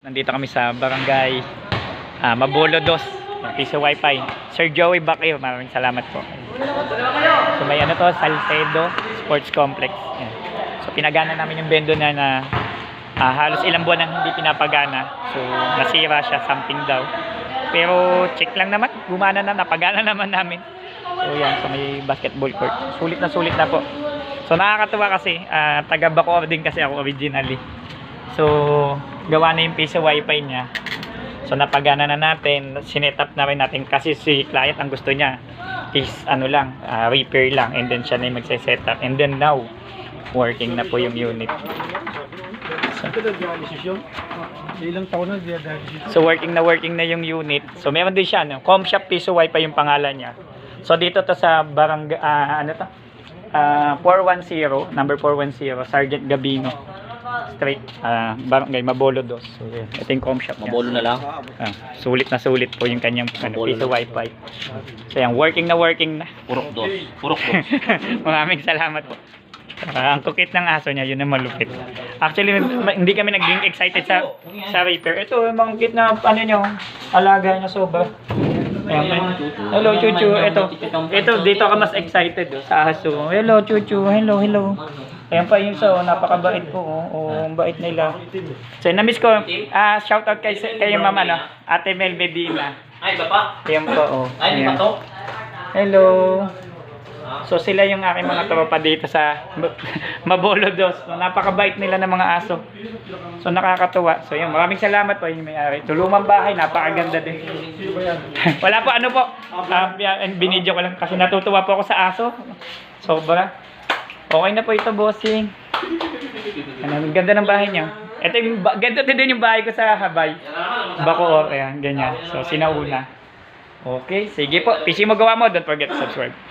Nandito kami sa barangay Mabolo 2, piso wifi. Sir Joey Baqueo, maraming salamat po. So may ano to, Salcedo Sports Complex. Yan. So pinagana namin yung bendo na halos ilang buwan nang hindi pinapagana. So nasira siya, something daw. Pero check lang naman, gumana na, napagana naman namin. So yan, so may basketball court. Sulit na po. So nakakatuwa kasi, taga Bacoor din kasi ako originally. So gawa na yung piso wifi niya. So napagana na natin, sinetap na rin natin kasi si client ang gusto niya is repair lang, and then siya na yung magse-setup, and then now working na po yung unit. So working na yung unit. So meron din siya, Comshop piso wifi yung pangalan niya. So dito to sa barangay 410, number 410, Sergeant Gabino Street, barangay Mabolo 2. So ito yung Comshop niya. Mabolo na lang. Sulit po yung kanyang piso wifi. So yan, working na. Purok dos. Maraming salamat po. Ang kukit ng aso niya, yun ang malupit. Actually, hindi kami naging excited sa repair. Ito, mga kukit na alaga niya sobra. Ayan, hello, Chuchu. Ito, dito ka mas excited sa aso. Hello, Chuchu. Hello. Ayan pa yung isa, napakabait po. Ang bait nila. So, na-miss ko. Shoutout kay mama, Ate Mel Medina. Ay, bapa. Ayan po, Ay, di ba to? Hello. So sila yung aking mga tropa dito sa Mabolo 2. So, napakabait nila ng mga aso. So nakakatuwa. So yun, maraming salamat po yung may-ari. Tulumang bahay, napakaganda din. Wala po binidyo ko lang kasi natutuwa po ako sa aso. Sobra. Okay na po ito, bossing. Ang ganda ng bahay niya. Ito yung ganda din yung bahay ko sa Habay. Bacoor, ayan, ganyan. So sinauna. Okay, sige po. PC mo gawa mo, don't forget to subscribe.